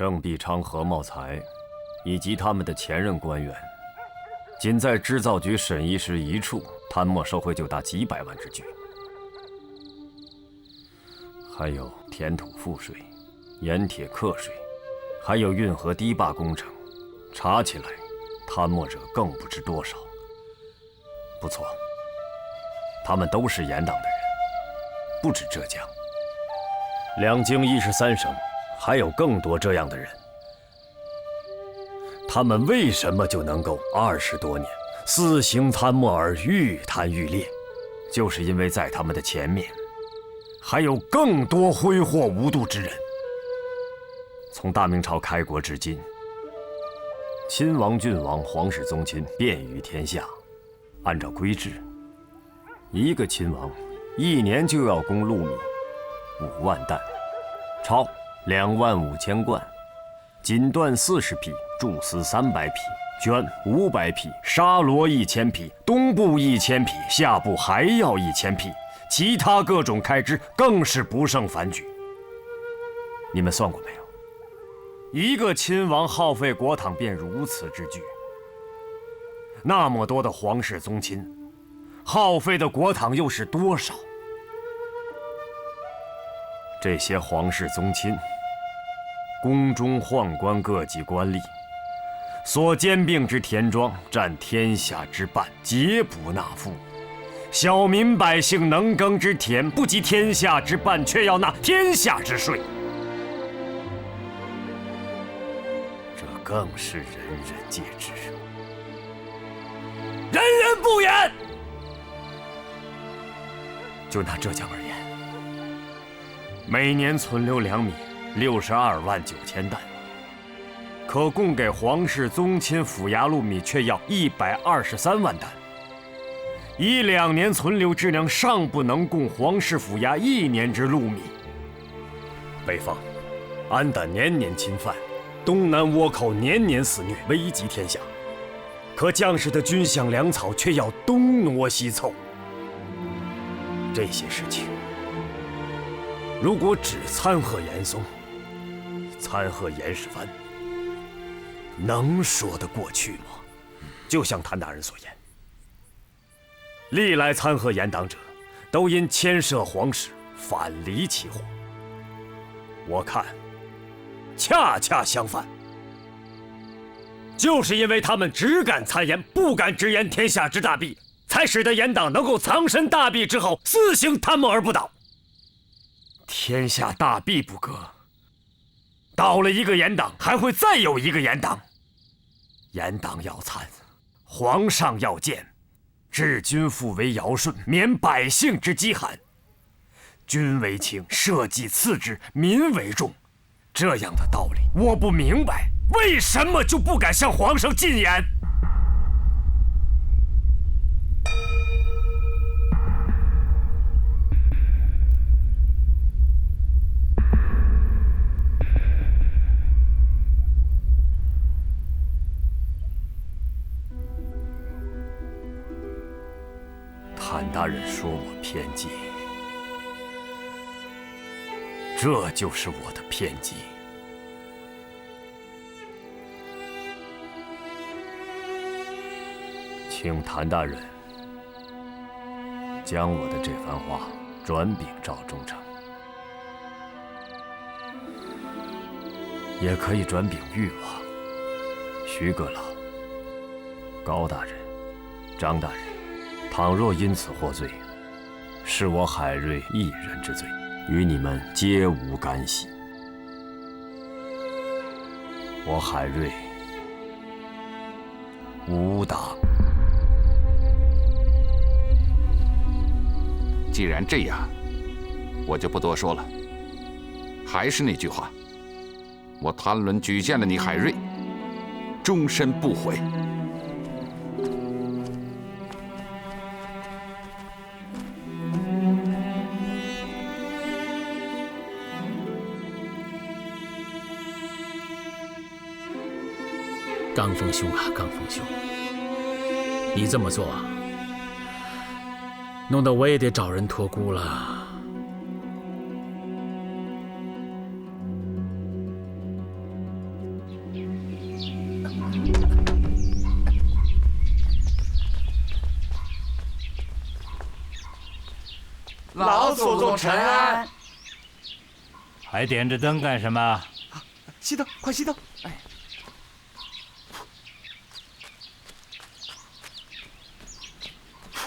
郑必昌、何茂才以及他们的前任官员，仅在织造局审议室一处贪墨受贿就达几百万之巨，还有填土赋税、盐铁课税，还有运河堤坝工程，查起来贪墨者更不知多少。不错，他们都是严党的人，不止浙江，两京13省还有更多这样的人。他们为什么就能够20多年私行贪墨而愈贪愈烈？就是因为在他们的前面，还有更多挥霍无度之人。从大明朝开国至今，亲王、郡王、皇室宗亲遍于天下。按照规制，一个亲王1年就要供禄米5万担，钞25000贯，锦缎40匹，贮丝300匹，绢500匹，纱罗1000匹，东部1000匹，下部还要1000匹，其他各种开支更是不胜枚举。你们算过没有？一个亲王耗费国帑便如此之巨，那么多的皇室宗亲，耗费的国帑又是多少？这些皇室宗亲、宫中宦官各级官吏所兼并之田庄，占天下之半，皆不纳赋。小民百姓能耕之田，不及天下之半，却要纳天下之税。这更是人人皆知，人人不言。就拿浙江而言，每年存留粮米62万9千担，可供给皇室宗亲府衙禄米却要123万担，以2年存留之粮尚不能供皇室府衙1年之禄米。北方安胆年年侵犯，东南倭寇年年肆虐，危及天下。可将士的军饷粮草却要东挪西凑。这些事情，如果只参贺严嵩、参贺严世蕃，能说得过去吗？就像谭大人所言，历来参贺严党者，都因牵涉皇室，反离其祸。我看，恰恰相反。就是因为他们只敢参严，不敢直言天下之大弊，才使得严党能够藏身大弊之后，肆行贪墨而不倒。天下大弊不革，倒了一个严党，还会再有一个严党。严党要参，皇上要见，治军父为尧舜，免百姓之饥寒。君为轻，社稷次之，民为重。这样的道理，我不明白，为什么就不敢向皇上进言？谭大人说我偏激，这就是我的偏激。请谭大人将我的这番话转禀赵忠诚，也可以转禀誉王、徐阁老、高大人、张大人。倘若因此获罪，是我海瑞一人之罪，与你们皆无干系。我海瑞无党。既然这样，我就不多说了。还是那句话，我谭伦举荐了你海瑞，终身不悔。刚峰兄啊，刚峰兄，你这么做，弄得我也得找人托孤了。肃宗臣安。还点着灯干什么？熄灯，快熄灯！哎，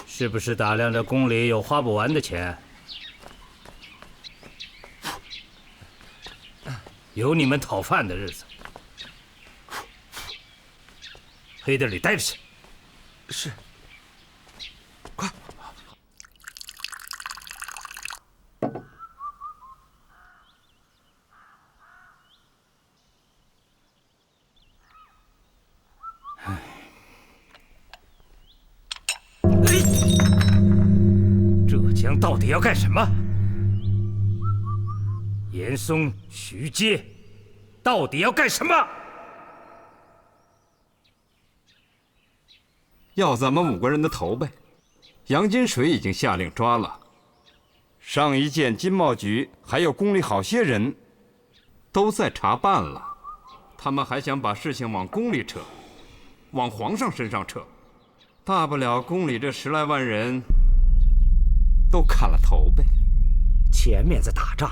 是不是打量着宫里有花不完的钱？有你们讨饭的日子。黑地里待着去。是。快！浙江到底要干什么？严嵩、徐阶到底要干什么？要咱们5个人的头呗。杨金水已经下令抓了，上一届经贸局还有宫里好些人都在查办了，他们还想把事情往宫里扯，往皇上身上扯，大不了宫里这10来万人都砍了头呗。前面在打仗，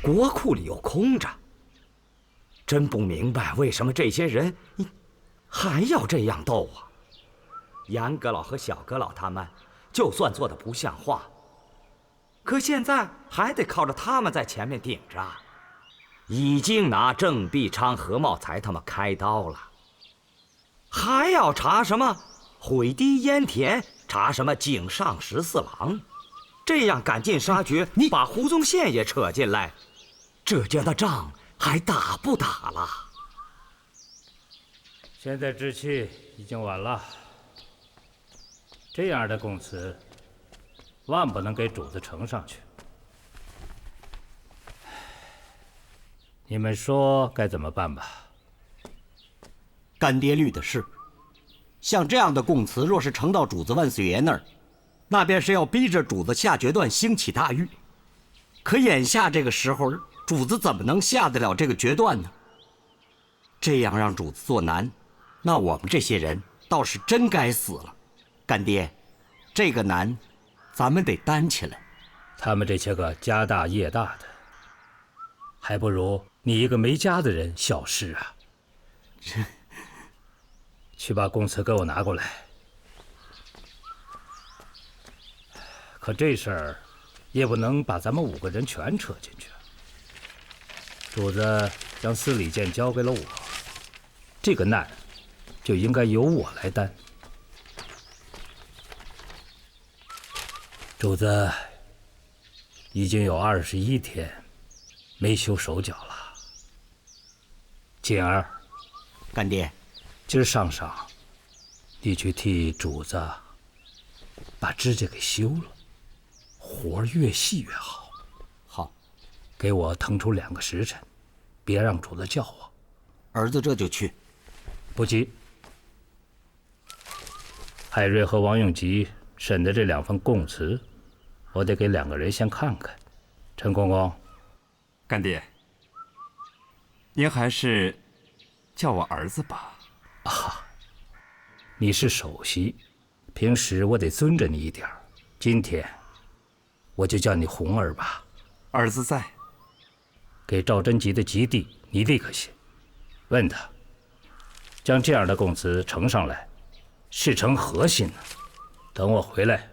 国库里又空着，真不明白为什么这些人还要这样斗啊！严阁老和小阁老他们就算做得不像话，可现在还得靠着他们在前面顶着，已经拿郑必昌、何茂才他们开刀了，还要查什么毁堤淹田，查什么井上14郎，这样赶尽杀绝，你把胡宗宪也扯进来，浙江的仗还打不打了？现在置气已经晚了。这样的供词，万不能给主子呈上去。你们说该怎么办吧？干爹虑的是，像这样的供词，若是呈到主子万岁爷那儿，那便是要逼着主子下决断，兴起大狱。可眼下这个时候，主子怎么能下得了这个决断呢？这样让主子做难，那我们这些人倒是真该死了。干爹，这个难，咱们得担起来。他们这些个家大业大的，还不如你一个没家的人小事啊！去把供词给我拿过来。可这事儿也不能把咱们5个人全扯进去。主子将司礼监交给了我，这个难就应该由我来担。主子已经有21天没修手脚了。锦儿，干爹，今儿上晌，你去替主子把指甲给修了，活儿越细越好。好，给我腾出2个时辰，别让主子叫我。儿子这就去。不急，海瑞和王永吉审的这2份供词，我得给2个人先看看。陈公公，干爹，您还是叫我儿子吧。啊，你是首席，平时我得尊着你一点儿，今天我就叫你红儿吧。儿子在。给赵贞吉的吉地，你立刻写，问他，将这样的供词呈上来，是呈何心呢？等我回来，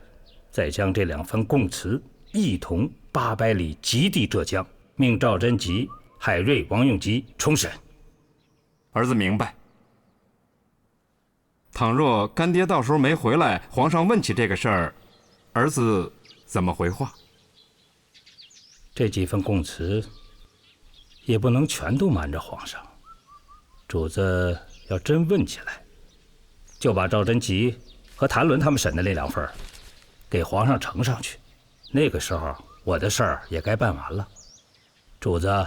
再将这2份供词一同800里吉地浙江，命赵贞吉、海瑞、王永吉重审。儿子明白。倘若干爹到时候没回来，皇上问起这个事儿，儿子怎么回话？这几份供词也不能全都瞒着皇上，主子要真问起来，就把赵贞吉和谭伦他们审的那2份给皇上呈上去。那个时候我的事儿也该办完了。主子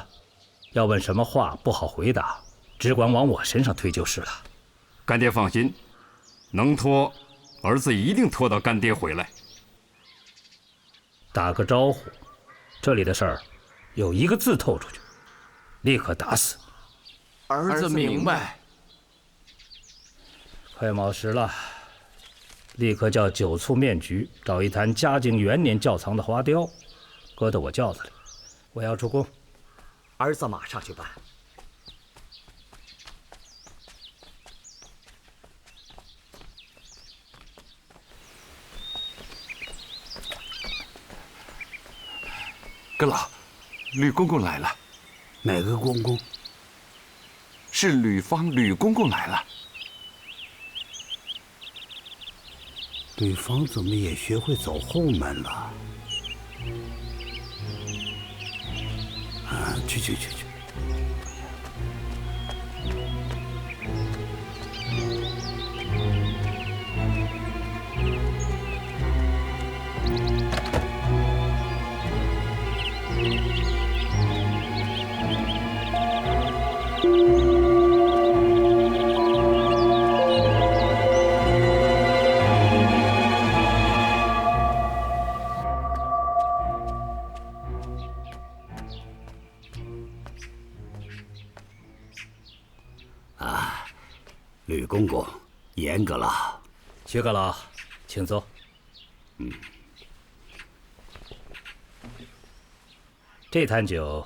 要问什么话不好回答，只管往我身上推就是了。干爹放心，能拖，儿子一定拖到干爹回来。打个招呼，这里的事儿有1个字透出去，立刻打死。儿子明白。快卯时了，立刻叫9簇面局找一坛嘉靖元年窖藏的花雕，搁到我轿子里。我要出宫。儿子马上去办。阁老，吕公公来了。哪个公公？是吕方吕公公来了。吕方怎么也学会走后门了？啊，去！吕公公，严阁老，薛阁老，请坐。这坛酒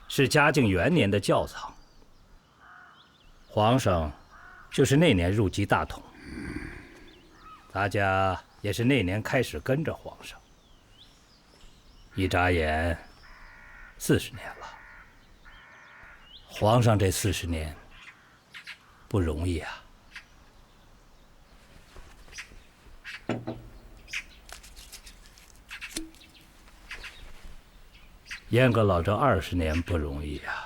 是嘉靖元年的窖藏，皇上就是那年入籍大统，咱家也是那年开始跟着皇上，一眨眼40年了。皇上这40年不容易啊。严阁老这20年不容易啊。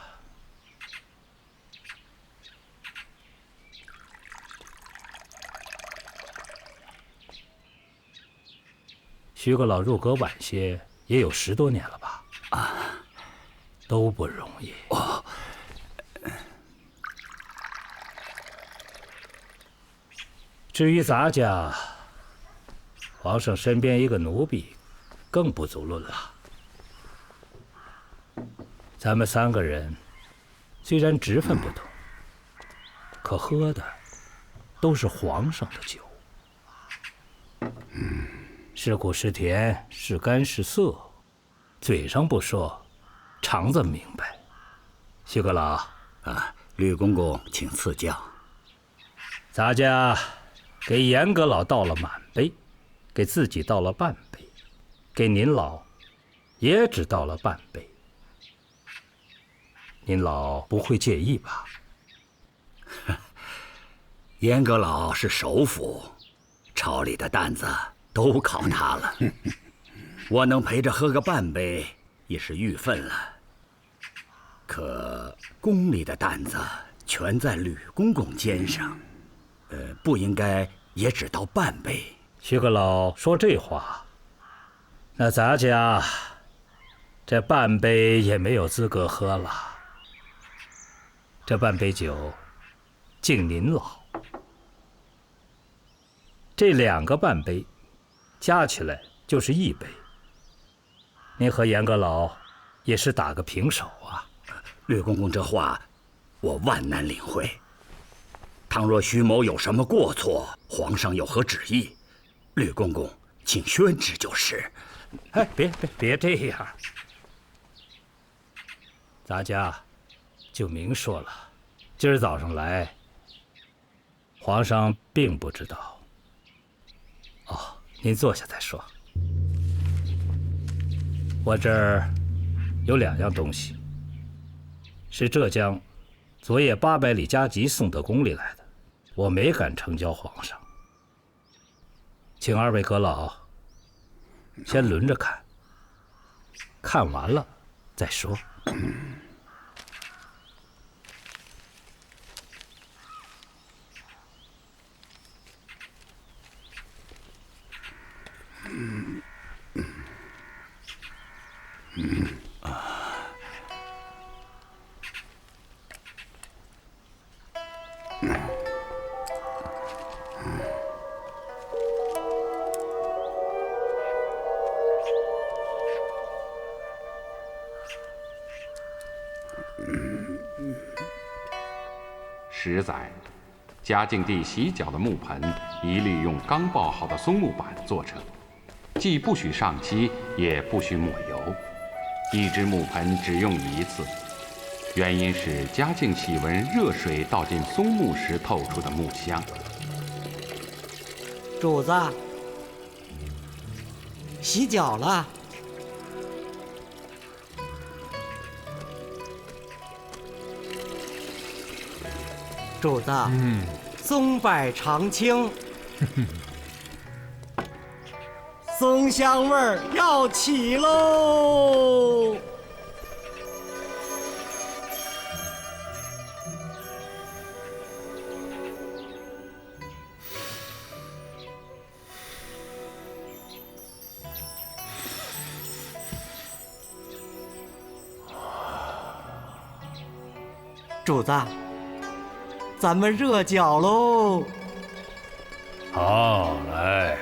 徐阁老入阁晚些，也有10多年了吧？啊，都不容易。哦。至于咱家，皇上身边一个奴婢，更不足论了。咱们3个人虽然职分不同，可喝的都是皇上的酒。是苦是甜，是甘是涩，嘴上不说，肠子明白。徐阁老啊，吕公公请赐教。咱家给严阁老倒了满杯，给自己倒了半杯，给您老也只倒了半杯。您老不会介意吧？严阁老是首辅，朝里的担子都靠他了。我能陪着喝个半杯也是玉分了。可宫里的担子全在吕公公肩上，不应该也只倒半杯。徐阁老说这话，那咱家这半杯也没有资格喝了。这半杯酒敬您老，这2个半杯加起来就是1杯。您和严阁老也是打个平手啊。吕公公这话我万难领会。倘若徐某有什么过错，皇上有何旨意，吕公公请宣旨就是。哎，别这样，咱家就明说了，今儿早上来，皇上并不知道。哦，您坐下再说。我这儿有2样东西，是浙江昨夜800里加急送到宫里来的，我没敢呈交皇上，请2位阁老先轮着看，看完了再说。10载，嘉靖帝洗脚的木盆一律用刚爆好的松木板做成，既不许上漆，也不许抹油，一只木盆只用一次，原因是嘉靖喜闻热水倒进松木时透出的木香。主子，洗脚了。主子，松柏长青，松香味儿要起喽！主子，咱们热脚喽！好，来。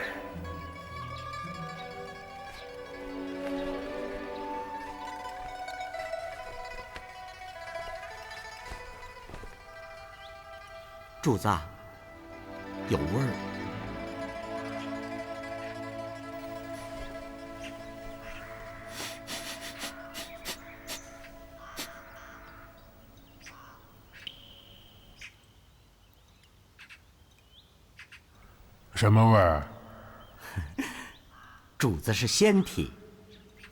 主子，有味儿。什么味儿？主子是仙体，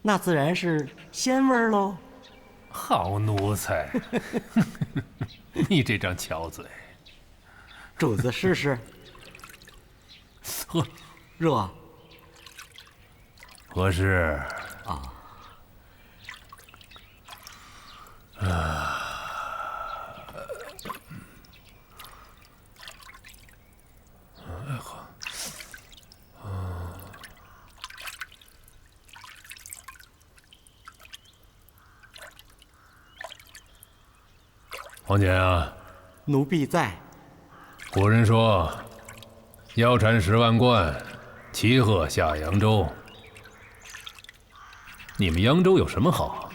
那自然是仙味儿喽。好奴才，你这张巧嘴。主子试试。呵，热。合适。啊。黄简啊，奴婢在。古人说：“腰缠10万贯，骑鹤下扬州。”你们扬州有什么好？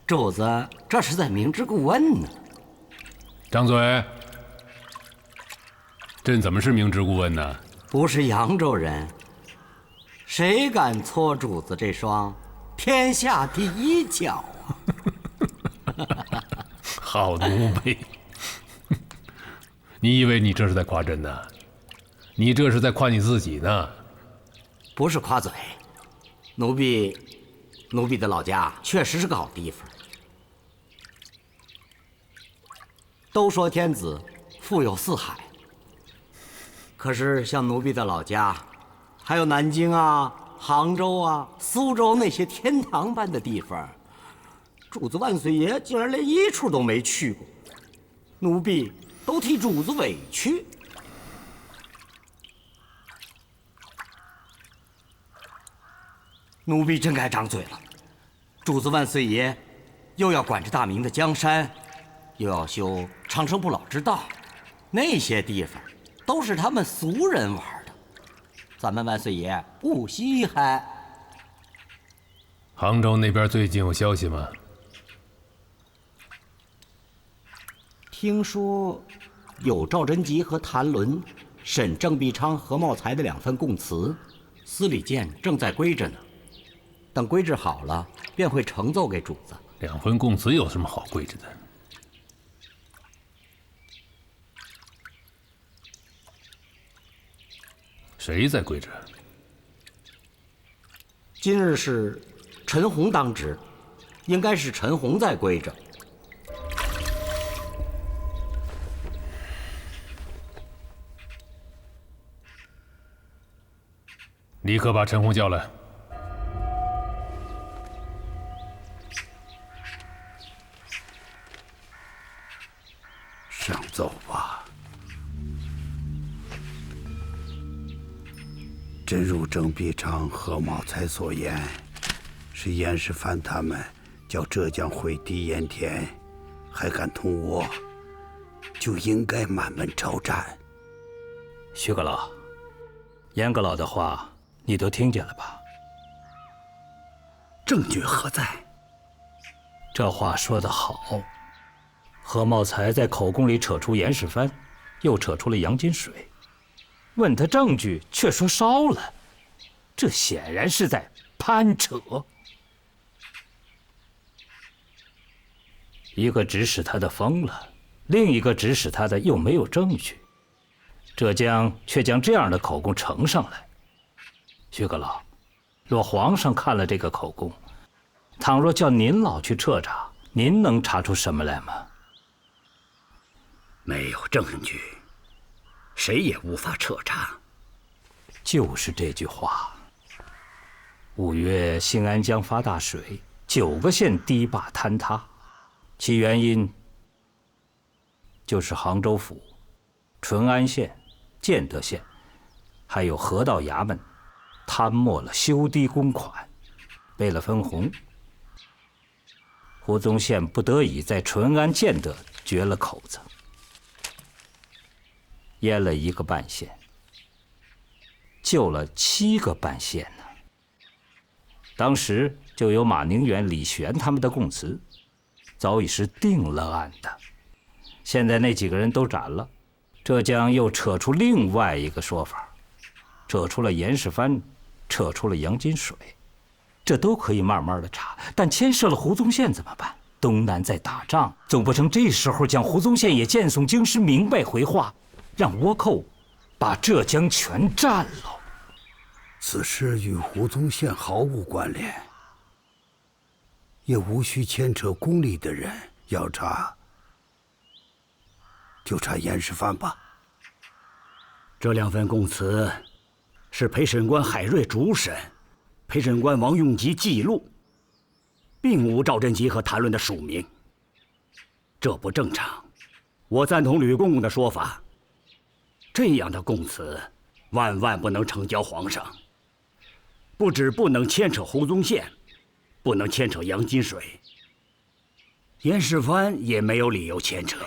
主子，这是在明知故问呢。张嘴！朕怎么是明知故问呢？不是扬州人，谁敢搓主子这双天下第一脚啊？好奴婢！你以为你这是在夸朕呢？你这是在夸你自己呢。不是夸嘴，奴婢的老家确实是个好地方。都说天子富有4海，可是像奴婢的老家，还有南京啊、杭州啊、苏州那些天堂般的地方，主子万岁爷竟然连一处都没去过，奴婢都替主子委屈。奴婢真该张嘴了。主子万岁爷又要管着大明的江山，又要修长生不老之道，那些地方都是他们俗人玩的，咱们万岁爷不稀罕。杭州那边最近有消息吗？听说有赵贞吉和谭纶审郑必昌、何茂才的2份供词，司礼监正在归着呢。等归置好了，便会呈奏给主子。2份供词有什么好归置的？谁在归置？今日是陈洪当值，应该是陈洪在归着。立刻把陈洪叫来。上奏吧。真如郑必昌、何茂才所言，是严世蕃他们叫浙江会敌盐田，还敢同我，就应该满门抄斩。徐阁老，严阁老的话你都听见了吧？证据何在？这话说得好。何茂才在口供里扯出严世蕃，又扯出了杨金水，问他证据，却说烧了，这显然是在攀扯。一个指使他的疯了，另一个指使他的又没有证据。浙江却将这样的口供呈上来。徐阁老，若皇上看了这个口供，倘若叫您老去彻查，您能查出什么来吗？没有证据，谁也无法彻查。就是这句话。5月兴安江发大水，9个县堤坝坍塌，其原因就是杭州府、淳安县、建德县，还有河道衙门贪没了修堤公款。为了分红，胡宗宪不得已在淳安、建德掘了口子，淹了1个半县，救了7个半县呢。当时就有马宁远、李玄他们的供词，早已是定了案的。现在那几个人都斩了，浙江又扯出另外一个说法，扯出了严世蕃，扯出了杨金水，这都可以慢慢的查，但牵涉了胡宗宪怎么办？东南在打仗，总不成这时候将胡宗宪也荐送京师，明白回话，让倭寇把浙江全占了。此事与胡宗宪毫无关联，也无需牵扯宫里的人。要查，就查严世蕃吧。这2份供词是陪审官海瑞主审，陪审官王用吉记录，并无赵贞吉和谭论的署名，这不正常。我赞同吕公公的说法，这样的供词万万不能呈交皇上。不止不能牵扯胡宗宪，不能牵扯杨金水，严世蕃也没有理由牵扯。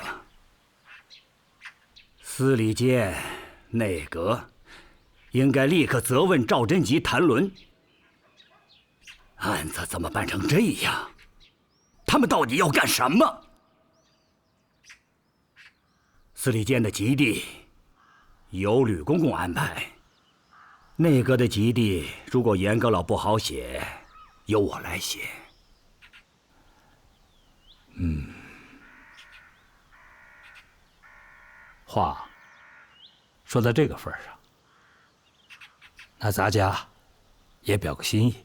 司礼监、内阁应该立刻责问赵贞吉、谭纶，案子怎么办成这样？他们到底要干什么？司礼监的籍地由吕公公安排，内阁的籍地如果严阁老不好写，由我来写。话说到这个份上，那咱家也表个心意。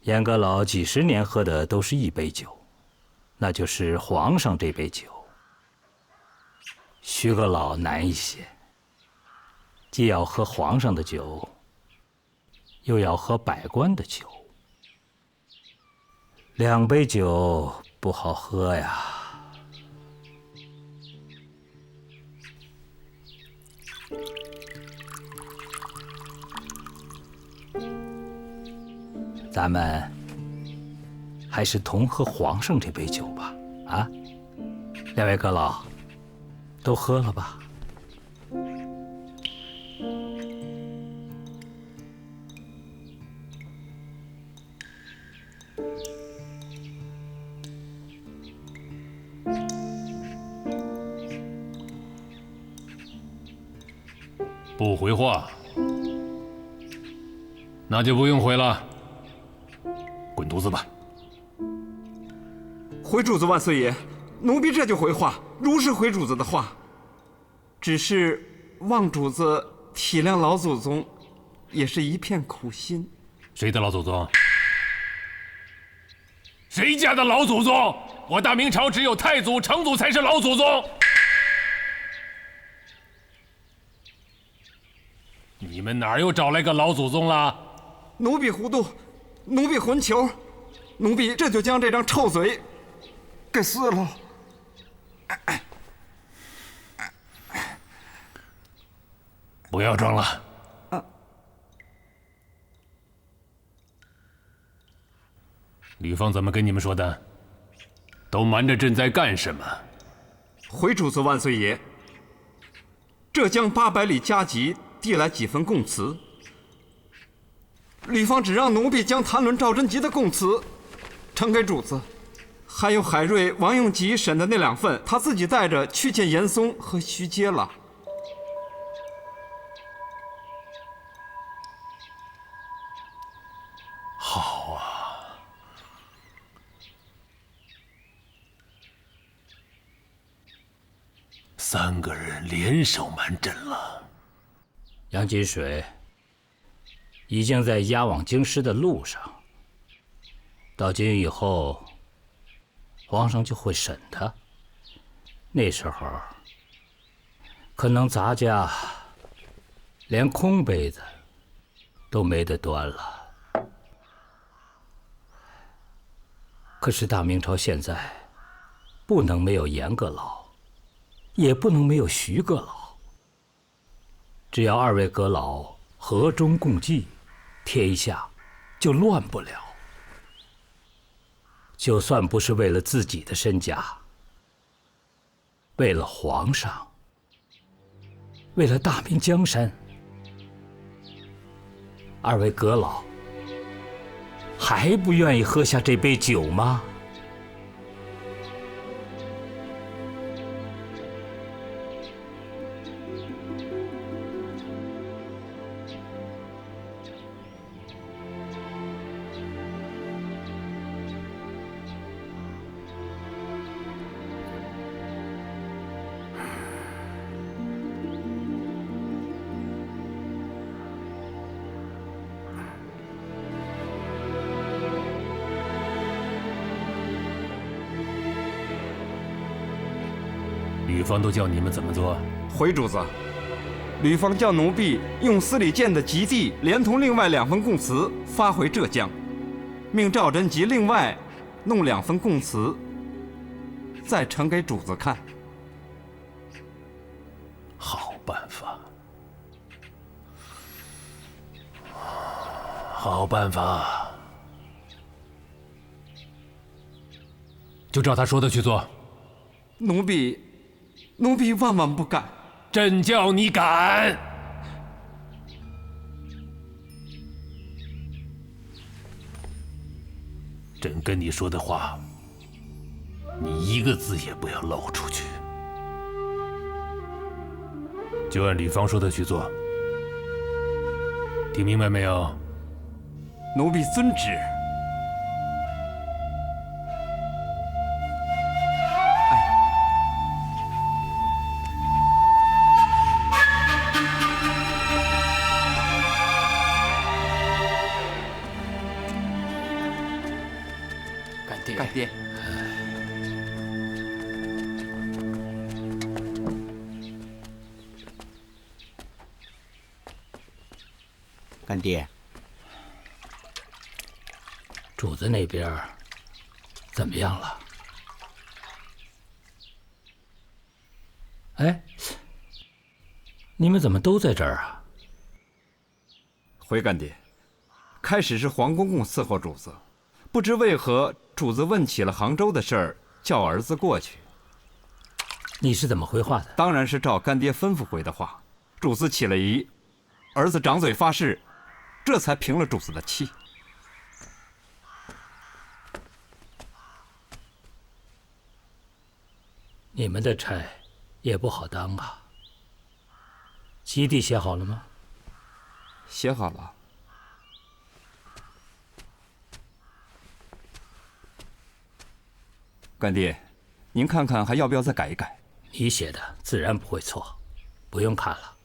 严阁老几十年喝的都是一杯酒，那就是皇上这杯酒。徐阁老难一些，既要喝皇上的酒，又要喝百官的酒，2杯酒不好喝呀。咱们还是同喝皇上这杯酒吧，啊？2位阁老，都喝了吧？不回话，那就不用回了。滚犊子吧！回主子万岁爷，奴婢这就回话，如是回主子的话。只是望主子体谅老祖宗，也是一片苦心。谁的老祖宗？谁家的老祖宗？我大明朝只有太祖、成祖才是老祖宗。你们哪儿又找来个老祖宗了？奴婢糊涂，奴婢混球，奴婢这就将这张臭嘴给撕了。不要装了。吕方怎么跟你们说的？都瞒着朕在干什么？回主子万岁爷，浙江800里加急递来几份供词，吕方只让奴婢将谭纶、赵贞吉的供词呈给主子，还有海瑞、王用吉审的那2份，他自己带着去见严嵩和徐阶了。好啊， 3个人联手蛮阵了。杨金水已经在押往京师的路上，到京以后，皇上就会审他。那时候，可能咱家连空杯子都没得端了。可是大明朝现在不能没有严阁老，也不能没有徐阁老。只要2位阁老和衷共济，天下就乱不了。就算不是为了自己的身家，为了皇上，为了大明江山，2位阁老还不愿意喝下这杯酒吗？吕方都叫你们怎么做？回主子，吕方叫奴婢用司礼监的急递，连同另外2份供词发回浙江，命赵贞吉另外弄2份供词，再呈给主子看。好办法，好办法，就照他说的去做。奴婢万万不敢。朕叫你敢！朕跟你说的话，你一个字也不要漏出去，就按吕方说的去做。听明白没有？奴婢遵旨。干爹，干爹，主子那边怎么样了？哎，你们怎么都在这儿啊？回干爹，开始是黄公公伺候主子，不知为何主子问起了杭州的事儿，叫儿子过去。你是怎么回话的？当然是照干爹吩咐回的话。主子起了疑，儿子长嘴发誓，这才平了主子的气。你们的差也不好当吧？基地写好了吗？写好了。干爹，您看看还要不要再改一改？你写的自然不会错，不用看了。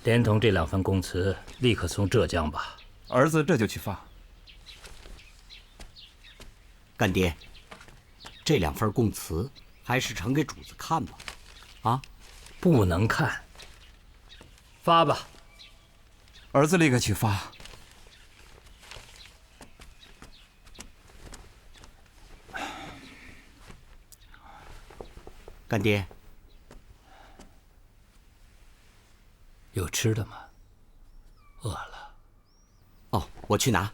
连同这2份供词，立刻从浙江吧。儿子这就去发。干爹，这2份供词还是呈给主子看吧。啊，不能看。发吧。儿子立刻去发。干爹，有吃的吗？饿了。哦，我去拿。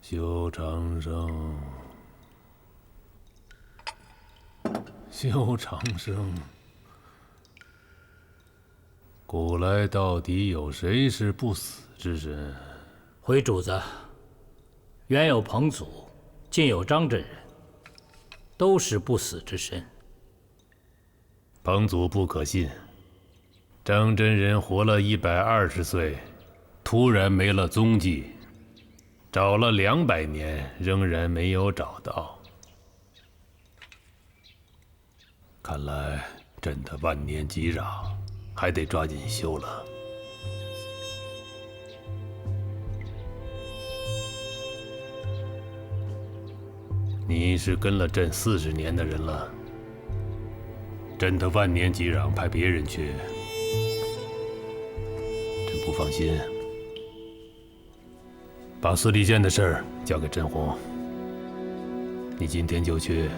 修长生，修长生，古来到底有谁是不死之身？回主子，原有彭祖，今有张真人，都是不死之身。彭祖不可信，张真人活了120岁，突然没了踪迹，找了200年，仍然没有找到。看来朕的万年吉壤还得抓紧修了。你是跟了朕40年的人了，朕的万年吉壤派别人去，朕不放心。把司礼监的事儿交给甄红，你今天就去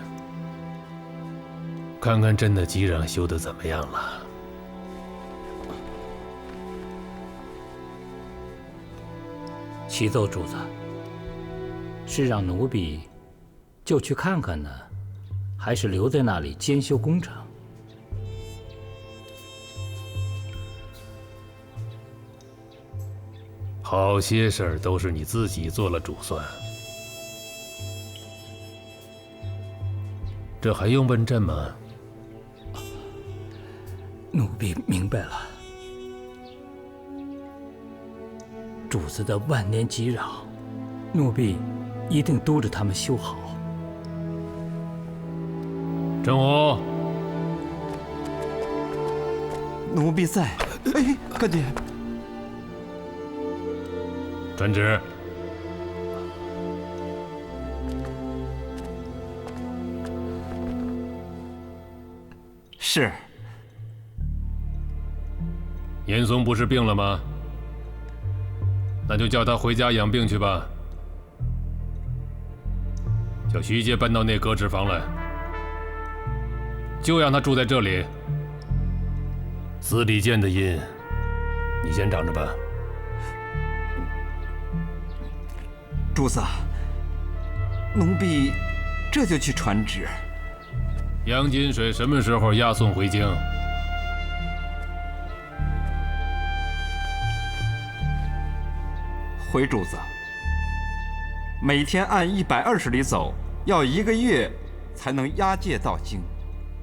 看看朕的吉壤修得怎么样了。启奏主子，是让奴婢就去看看呢，还是留在那里监修工程？好些事儿都是你自己做了主算，这还用问朕吗？奴婢明白了。主子的万年吉壤，奴婢一定督着他们修好。甄红，奴婢在。哎，干爹。传旨。是。严嵩不是病了吗？那就叫他回家养病去吧。叫徐阶搬到内阁纸房来，就让他住在这里。司礼监的印，你先长着吧。主子，奴婢这就去传旨。杨金水什么时候押送回京？回主子，每天按120里走，要1个月才能押解到京。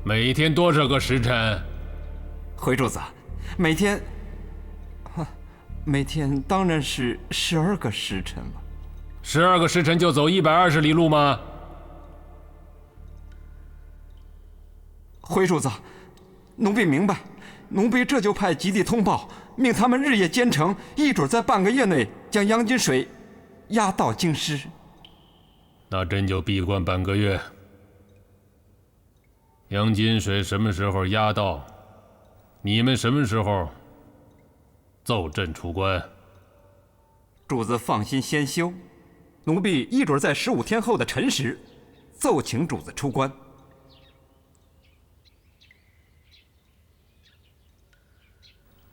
每天多少个时辰？回主子，每天当然是12个时辰了。12个时辰就走120里路吗？回主子，奴婢明白，奴婢这就派吉地通报，命他们日夜兼程，一准在半个月内将杨金水押到京师。那朕就闭关半个月。杨金水什么时候押到？你们什么时候奏朕出关？主子放心先修，奴婢一准在15天后的辰时奏请主子出关。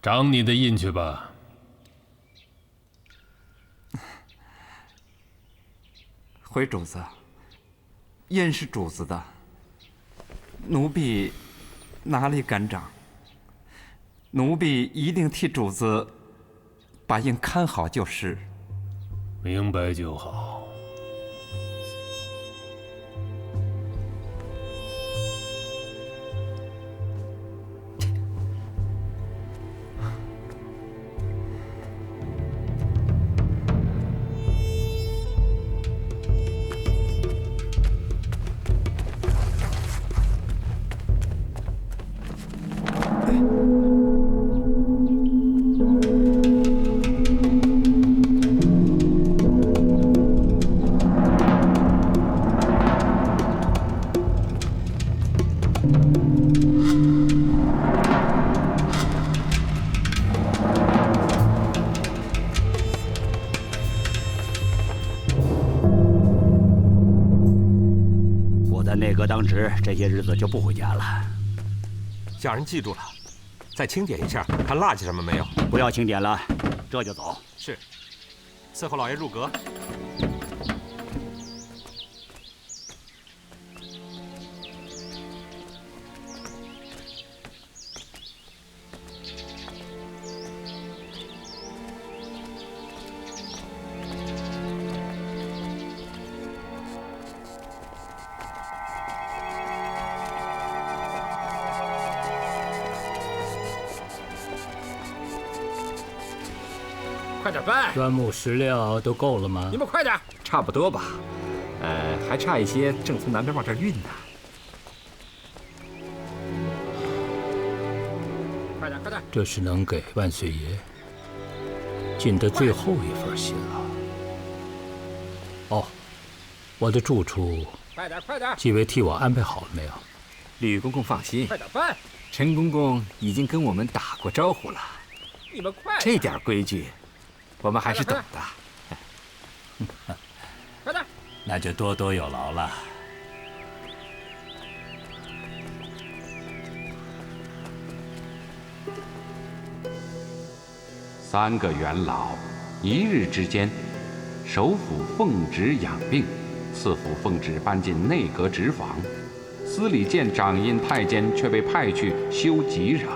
长你的印去吧。回主子，印是主子的，奴婢哪里敢长？奴婢一定替主子把印看好就是。明白就好。内阁当值，这些日子就不回家了。家人记住了，再清点一下，看落下什么没有。不要清点了，这就走。是，伺候老爷入阁。快点搬！端木石料都够了吗？你们快点！差不多吧，还差一些，正从南边往这儿运呢。快点，快点！这是能给万岁爷尽的最后一份心了。哦，我的住处，快点，快点！几位替我安排好了没有？吕公公放心，快点搬！陈公公已经跟我们打过招呼了。你们快！这点规矩，我们还是懂的。快点！那就多多有劳了。3个元老，1日之间，首辅奉旨养病，次辅奉旨搬进内阁职房，司礼监掌印太监却被派去修吉壤，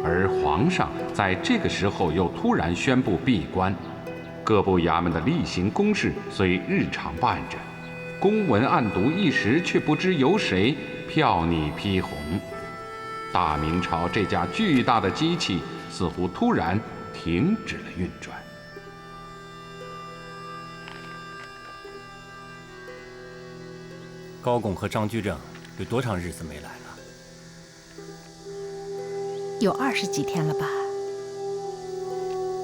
而皇上在这个时候又突然宣布闭关，各部衙门的例行公事虽日常办着，公文案牍一时却不知由谁缥睨批红。大明朝这架巨大的机器似乎突然停止了运转。高拱和张居正有多长日子没来了？有20几天了吧。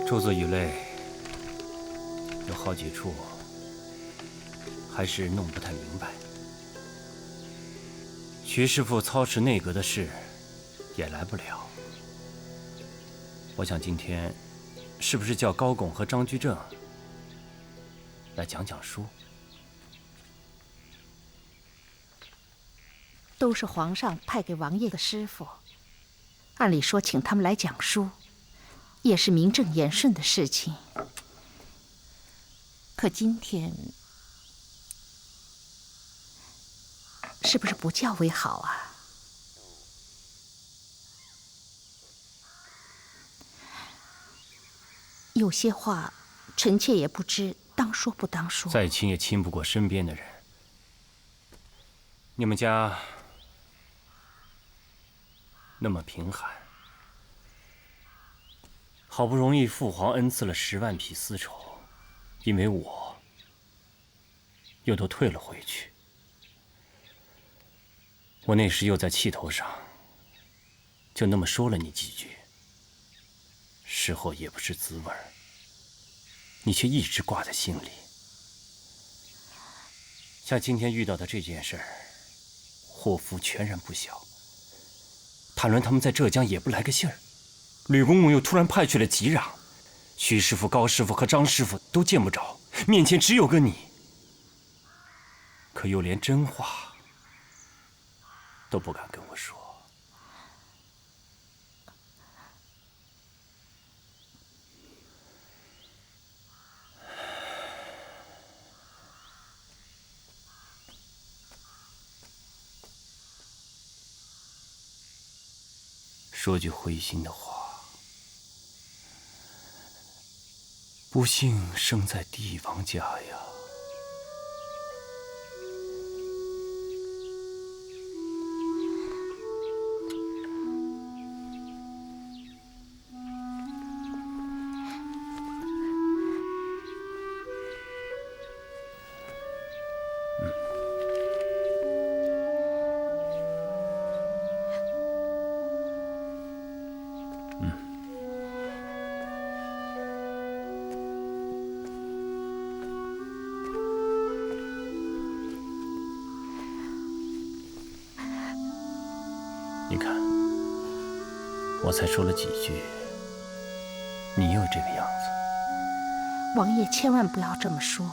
诸子语类有好几处还是弄不太明白。徐师傅操持内阁的事也来不了。我想今天是不是叫高拱和张居正来讲讲书？都是皇上派给王爷的师傅，按理说请他们来讲书，也是名正言顺的事情。可今天，是不是不叫为好啊？有些话，臣妾也不知当说不当说。再亲也亲不过身边的人。你们家那么贫寒，好不容易父皇恩赐了10万匹丝绸，因为我又都退了回去。我那时又在气头上，就那么说了你几句，事后也不是滋味儿，你却一直挂在心里。像今天遇到的这件事儿，祸福全然不小。谭伦他们在浙江也不来个信儿，吕公公又突然派去了吉壤，徐师傅、高师傅和张师傅都见不着，面前只有个你，可又连真话都不敢跟我说。说句灰心的话，不幸生在帝王家呀。你看，我才说了几句，你又这个样子。王爷千万不要这么说，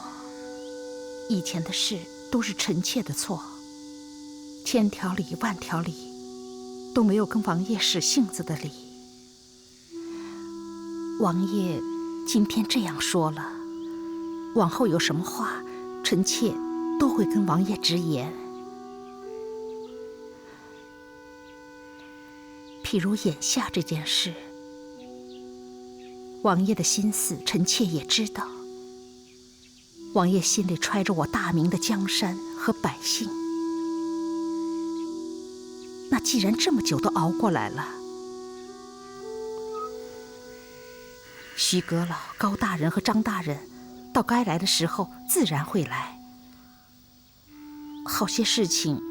以前的事都是臣妾的错，千条理万条理都没有跟王爷使性子的理。王爷今天这样说了，往后有什么话，臣妾都会跟王爷直言。譬如眼下这件事，王爷的心思，臣妾也知道。王爷心里揣着我大明的江山和百姓，那既然这么久都熬过来了，徐阁老、高大人和张大人，到该来的时候自然会来。好些事情，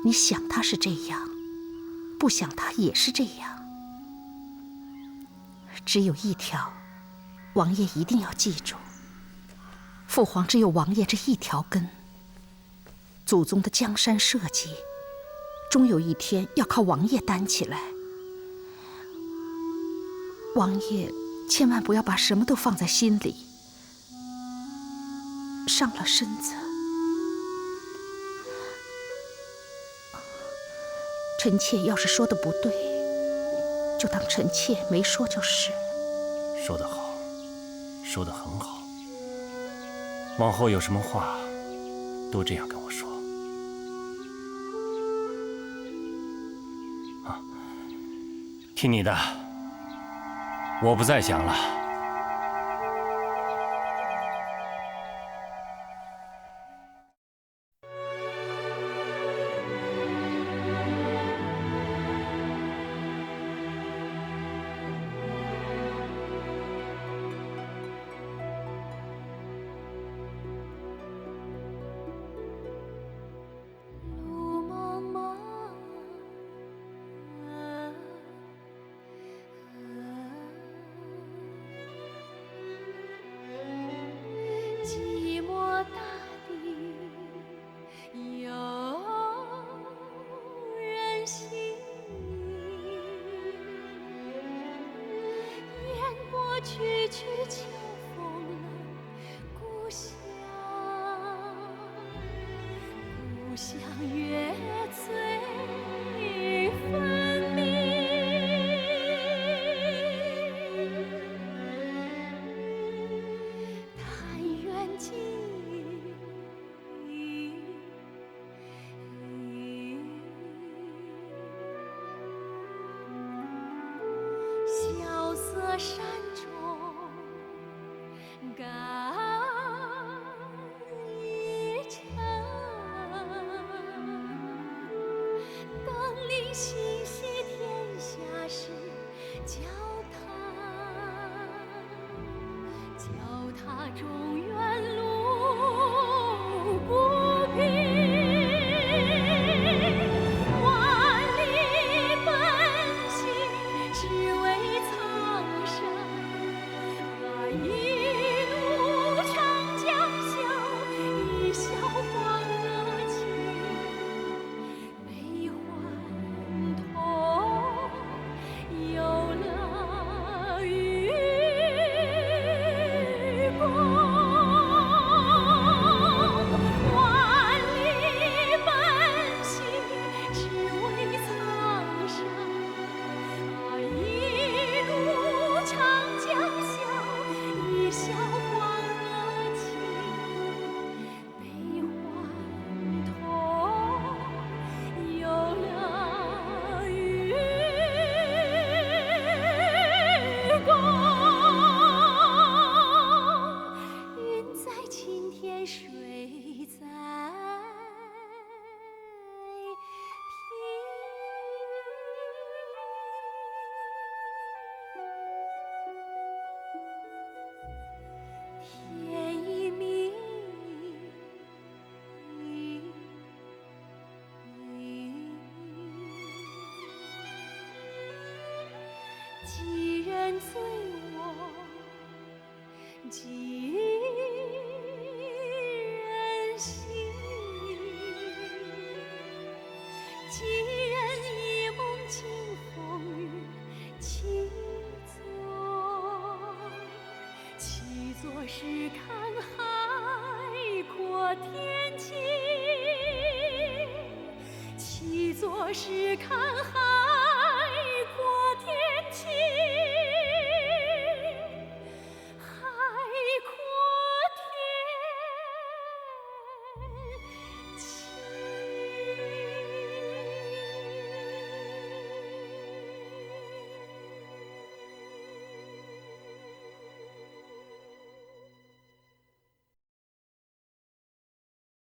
你想他是这样，不想他也是这样。只有一条，王爷一定要记住：父皇只有王爷这一条根。祖宗的江山社稷，终有一天要靠王爷担起来。王爷千万不要把什么都放在心里，伤了身子。臣妾要是说的不对，就当臣妾没说就是。说得好，说得很好。往后有什么话，都这样跟我说。啊，听你的，我不再想了。去去秋风冷，故乡，故乡月醉分明。但愿记萧瑟山中感一程，登临心系天下事，脚踏中原路不平，万里奔行，只为苍生。一路长江笑，一笑黄河清。悲欢痛，有乐与共。万里奔行，只为苍生。一路长江笑，一笑黄河清。悲欢痛，有乐与共。云在青天，水在天一明，几人醉卧，几人醒，几人一梦惊风雨，七座是看海阔天晴，七座是看海。